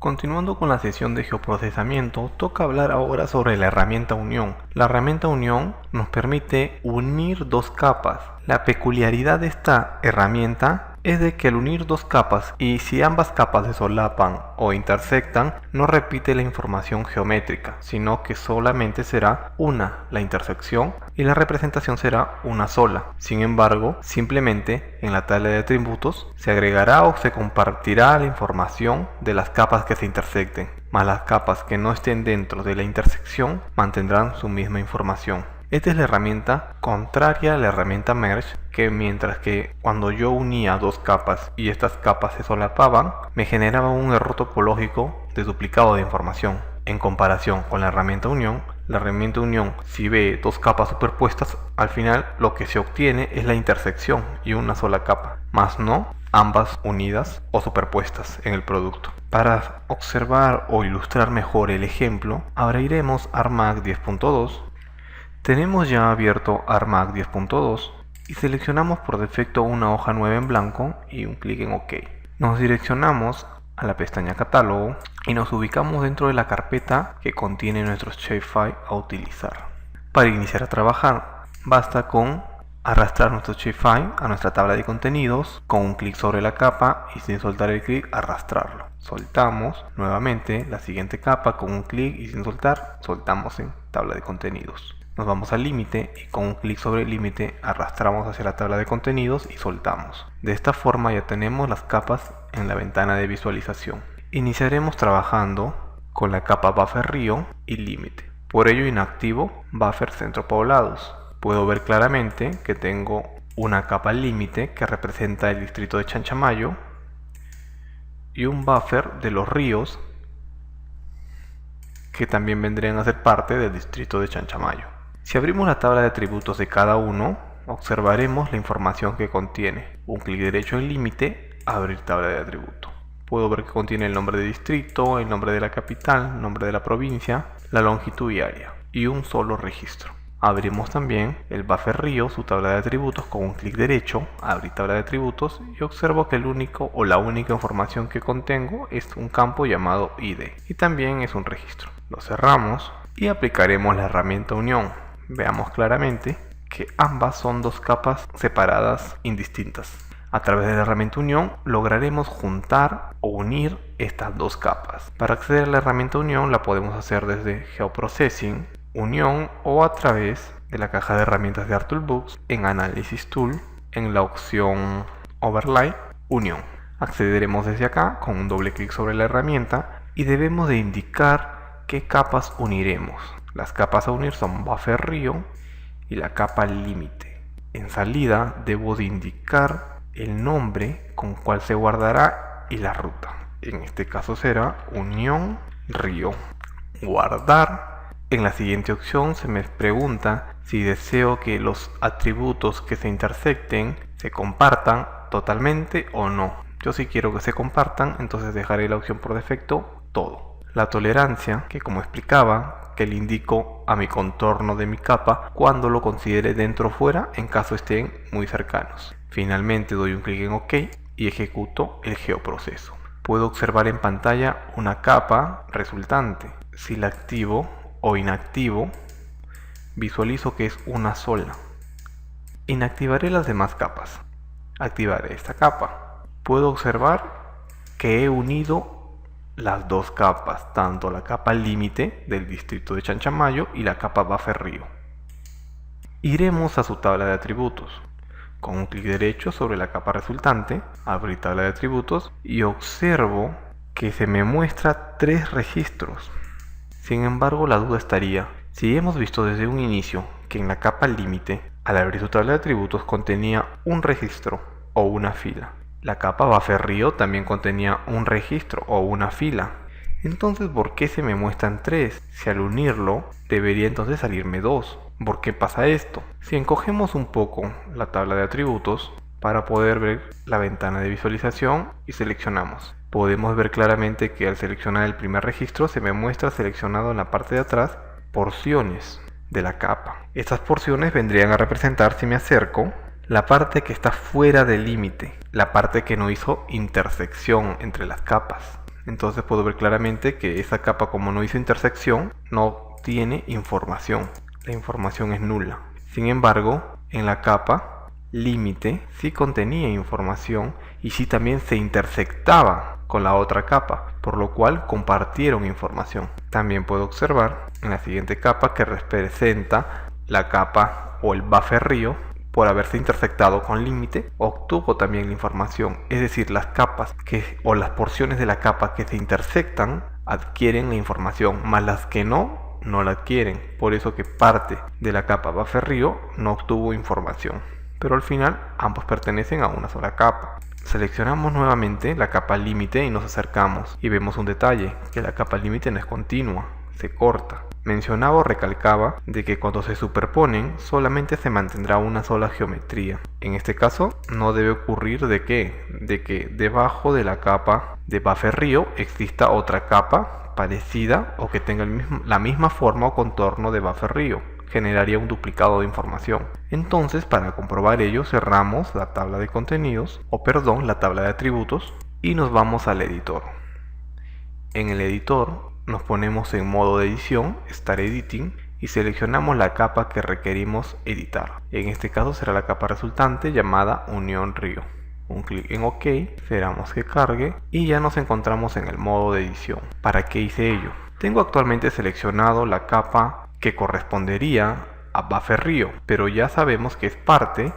Continuando con la sesión de geoprocesamiento, toca hablar ahora sobre la herramienta unión. La herramienta unión nos permite unir dos capas. La peculiaridad de esta herramienta es de que al unir dos capas y si ambas capas se solapan o intersectan, no repite la información geométrica, sino que solamente será una la intersección y la representación será una sola. Sin embargo, simplemente en la tabla de atributos se agregará o se compartirá la información de las capas que se intersecten, más las capas que no estén dentro de la intersección mantendrán su misma información. Esta es la herramienta contraria a la herramienta Merge, que mientras que cuando yo unía dos capas y estas capas se solapaban, me generaba un error topológico de duplicado de información. En comparación con la herramienta unión, si ve dos capas superpuestas, al final lo que se obtiene es la intersección y una sola capa, más no ambas unidas o superpuestas en el producto. Para observar o ilustrar mejor el ejemplo, abriremos Armag 10.2. Tenemos ya abierto Armag 10.2 y seleccionamos por defecto una hoja nueva en blanco y un clic en OK. Nos direccionamos a la pestaña Catálogo y nos ubicamos dentro de la carpeta que contiene nuestros shapefile a utilizar. Para iniciar a trabajar, basta con arrastrar nuestro shapefile a nuestra tabla de contenidos con un clic sobre la capa y sin soltar el clic arrastrarlo. Soltamos nuevamente la siguiente capa con un clic y sin soltar, soltamos en tabla de contenidos. Nos vamos al límite y con un clic sobre el límite arrastramos hacia la tabla de contenidos y soltamos. De esta forma ya tenemos las capas en la ventana de visualización. Iniciaremos trabajando con la capa Buffer Río y límite. Por ello inactivo Buffer Centro Poblados. Puedo ver claramente que tengo una capa límite que representa el distrito de Chanchamayo y un buffer de los ríos que también vendrían a ser parte del distrito de Chanchamayo. Si abrimos la tabla de atributos de cada uno, observaremos la información que contiene. Un clic derecho en límite, abrir tabla de atributo. Puedo ver que contiene el nombre de distrito, el nombre de la capital, el nombre de la provincia, la longitud y área, y un solo registro. Abrimos también el buffer río, su tabla de atributos, con un clic derecho, abrir tabla de atributos y observo que el único o la única información que contengo es un campo llamado ID y también es un registro. Lo cerramos y aplicaremos la herramienta unión. Veamos claramente que ambas son dos capas separadas indistintas. A través de la herramienta unión lograremos juntar o unir estas dos capas. Para acceder a la herramienta unión la podemos hacer desde Geoprocessing, Unión o a través de la caja de herramientas de ArtToolbox en Análisis Tool en la opción Overlay Unión. Accederemos desde acá con un doble clic sobre la herramienta y debemos de indicar qué capas uniremos. Las capas a unir son Buffer Río y la capa límite. En salida debo de indicar el nombre con cual se guardará y la ruta. En este caso será Unión Río. Guardar. En la siguiente opción se me pregunta si deseo que los atributos que se intersecten se compartan totalmente o no. Yo sí quiero que se compartan, entonces dejaré la opción por defecto todo. La tolerancia, que como explicaba, que le indico a mi contorno de mi capa cuando lo considere dentro o fuera en caso estén muy cercanos. Finalmente doy un clic en OK y ejecuto el geoproceso. Puedo observar en pantalla una capa resultante. Si la activo o inactivo, visualizo que es una sola. Inactivaré las demás capas. Activaré esta capa. Puedo observar que he unido las dos capas, tanto la capa límite del distrito de Chanchamayo y la capa Buffer Río. Iremos a su tabla de atributos. Con un clic derecho sobre la capa resultante, abrir tabla de atributos y observo que se me muestra 3 registros. Sin embargo, la duda estaría, si hemos visto desde un inicio que en la capa límite, al abrir su tabla de atributos contenía un registro o una fila. La capa Buffer Río también contenía un registro o una fila. Entonces, ¿por qué se me muestran 3? Si al unirlo, debería entonces salirme 2. ¿Por qué pasa esto? Si encogemos un poco la tabla de atributos para poder ver la ventana de visualización y seleccionamos. Podemos ver claramente que al seleccionar el primer registro se me muestra seleccionado en la parte de atrás porciones de la capa. Estas porciones vendrían a representar, si me acerco, la parte que está fuera del límite, la parte que no hizo intersección entre las capas. Entonces puedo ver claramente que esa capa, como no hizo intersección, no tiene información. La información es nula. Sin embargo, en la capa límite sí contenía información y sí también se intersectaba con la otra capa, por lo cual compartieron información. También puedo observar en la siguiente capa que representa la capa o el buffer río, por haberse intersectado con límite, obtuvo también la información. Es decir, las capas o las porciones de la capa que se intersectan adquieren la información, más las que no la adquieren. Por eso que parte de la capa buffer río no obtuvo información. Pero al final ambos pertenecen a una sola capa. Seleccionamos nuevamente la capa límite y nos acercamos y vemos un detalle, que la capa límite no es continua, se corta. Mencionaba o recalcaba de que cuando se superponen solamente se mantendrá una sola geometría. En este caso no debe ocurrir de que debajo de la capa de buffer río exista otra capa parecida o que tenga la misma forma o contorno de buffer río. Generaría un duplicado de información. Entonces, para comprobar ello, cerramos la tabla de contenidos, la tabla de atributos, y nos vamos al editor. En el editor nos ponemos en modo de edición, Start Editing, y seleccionamos la capa que requerimos editar. En este caso será la capa resultante llamada Unión Río. Un clic en OK, esperamos que cargue y ya nos encontramos en el modo de edición. ¿Para qué hice ello? Tengo actualmente seleccionado la capa que correspondería a buffer río, pero ya sabemos que es parte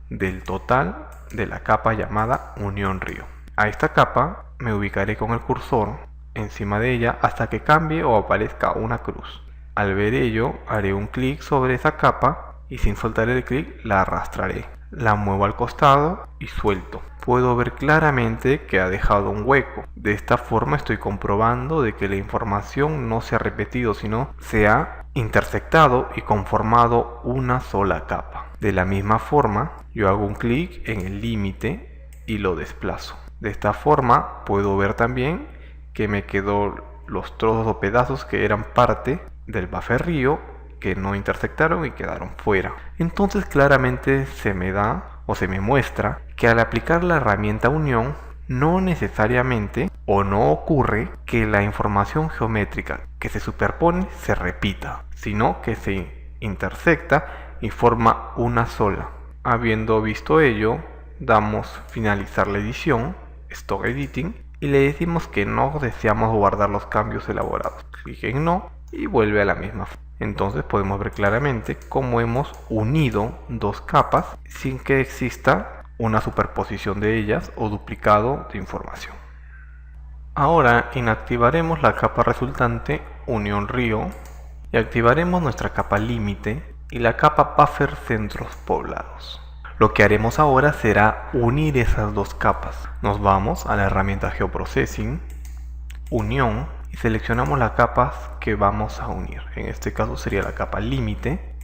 del total de la capa llamada Unión Río. A esta capa me ubicaré con el cursor encima de ella hasta que cambie o aparezca una cruz. Al ver ello, haré un clic sobre esa capa y sin soltar el clic la arrastraré. La muevo al costado y suelto. Puedo ver claramente que ha dejado un hueco. De esta forma estoy comprobando de que la información no se ha repetido, sino se ha intersectado y conformado una sola capa. De la misma forma, yo hago un clic en el límite y lo desplazo. De esta forma puedo ver también que me quedó los trozos o pedazos que eran parte del buffer río que no intersectaron y quedaron fuera. Entonces claramente se me da o se me muestra que al aplicar la herramienta unión no necesariamente o no ocurre que la información geométrica que se superpone se repita, sino que se intersecta y forma una sola. Habiendo visto ello, damos finalizar la edición, Stop Editing, y le decimos que no deseamos guardar los cambios elaborados. Clic en no y vuelve a la misma forma. Entonces podemos ver claramente cómo hemos unido dos capas sin que exista una superposición de ellas o duplicado de información. Ahora inactivaremos la capa resultante Unión Río y activaremos nuestra capa límite y la capa buffer centros poblados. Lo que haremos ahora será unir esas dos capas. Nos vamos a la herramienta Geoprocessing, Unión, y seleccionamos las capas que vamos a unir. En este caso sería la capa límite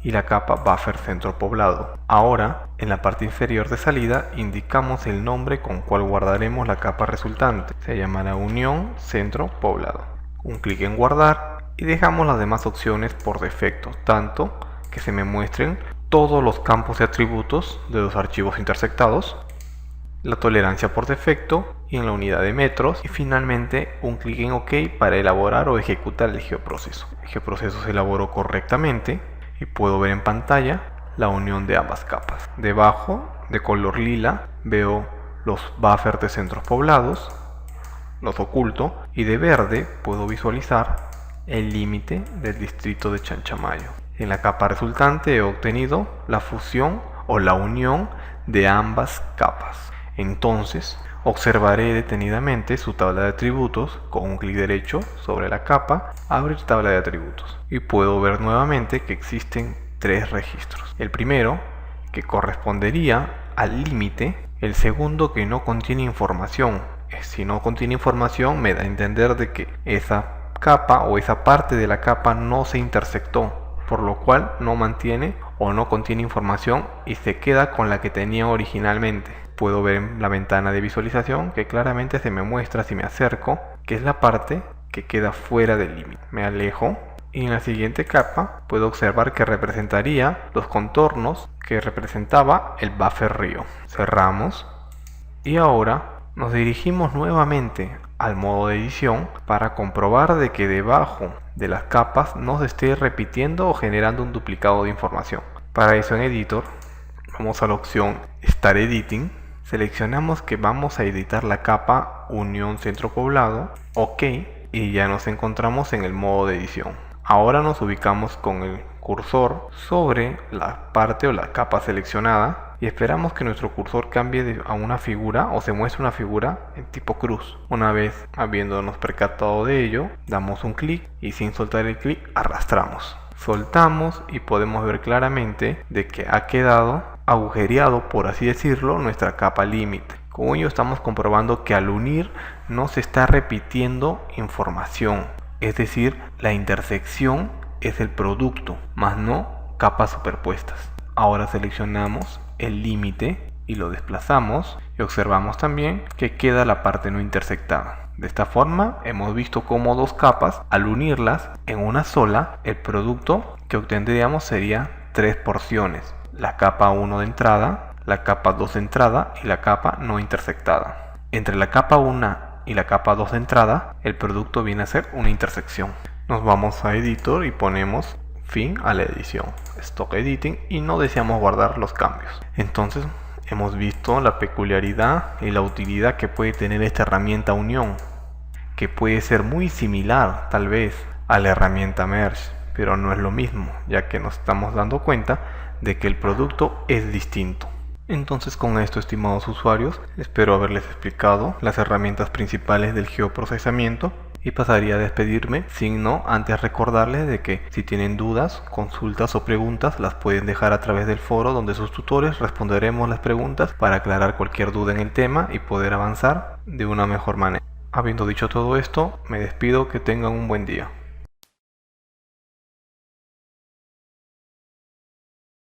y la capa buffer centro poblado. Ahora, en la parte inferior de salida, indicamos el nombre con cual guardaremos la capa resultante. Se llamará Unión Centro Poblado. Un clic en guardar y dejamos las demás opciones por defecto, tanto que se me muestren todos los campos de atributos de los archivos intersectados, la tolerancia por defecto y en la unidad de metros, y finalmente un clic en OK para elaborar o ejecutar el geoproceso. El geoproceso se elaboró correctamente y puedo ver en pantalla la unión de ambas capas. Debajo, de color lila, veo los buffers de centros poblados, los oculto, y de verde puedo visualizar el límite del distrito de Chanchamayo. En la capa resultante he obtenido la fusión o la unión de ambas capas. Entonces observaré detenidamente su tabla de atributos con un clic derecho sobre la capa, abrir tabla de atributos, y puedo ver nuevamente que existen tres registros. El primero, que correspondería al límite; el segundo, que no contiene información. Si no contiene información, me da a entender de que esa capa o esa parte de la capa no se intersectó, por lo cual no mantiene o no contiene información y se queda con la que tenía originalmente. Puedo ver en la ventana de visualización que claramente se me muestra, si me acerco, que es la parte que queda fuera del límite. Me alejo y en la siguiente capa puedo observar que representaría los contornos que representaba el buffer río. Cerramos y ahora nos dirigimos nuevamente al modo de edición para comprobar de que debajo de las capas no se esté repitiendo o generando un duplicado de información. Para eso en Editor vamos a la opción Start Editing, seleccionamos que vamos a editar la capa Unión Centro Poblado, OK, y ya nos encontramos en el modo de edición. Ahora nos ubicamos con el cursor sobre la parte o la capa seleccionada y esperamos que nuestro cursor cambie a una figura o se muestre una figura en tipo cruz. Una vez habiéndonos percatado de ello, damos un clic y sin soltar el clic arrastramos. Soltamos y podemos ver claramente de que ha quedado agujereado, por así decirlo, nuestra capa límite. Con ello estamos comprobando que al unir no se está repitiendo información, es decir, la intersección es el producto, más no capas superpuestas. Ahora seleccionamos el límite y lo desplazamos y observamos también que queda la parte no intersectada. De esta forma hemos visto cómo dos capas, al unirlas en una sola, el producto que obtendríamos sería tres porciones: la capa 1 de entrada, la capa 2 de entrada y la capa no intersectada. Entre la capa 1 y la capa 2 de entrada, el producto viene a ser una intersección. Nos vamos a Editor y ponemos fin a la edición, Stop Editing, y no deseamos guardar los cambios. Entonces hemos visto la peculiaridad y la utilidad que puede tener esta herramienta Unión, que puede ser muy similar tal vez a la herramienta Merge, pero no es lo mismo, ya que nos estamos dando cuenta de que el producto es distinto. Entonces, con esto, estimados usuarios, espero haberles explicado las herramientas principales del geoprocesamiento y pasaría a despedirme, sin no antes recordarles de que si tienen dudas, consultas o preguntas, las pueden dejar a través del foro, donde sus tutores responderemos las preguntas para aclarar cualquier duda en el tema y poder avanzar de una mejor manera. Habiendo dicho todo esto, me despido, que tengan un buen día.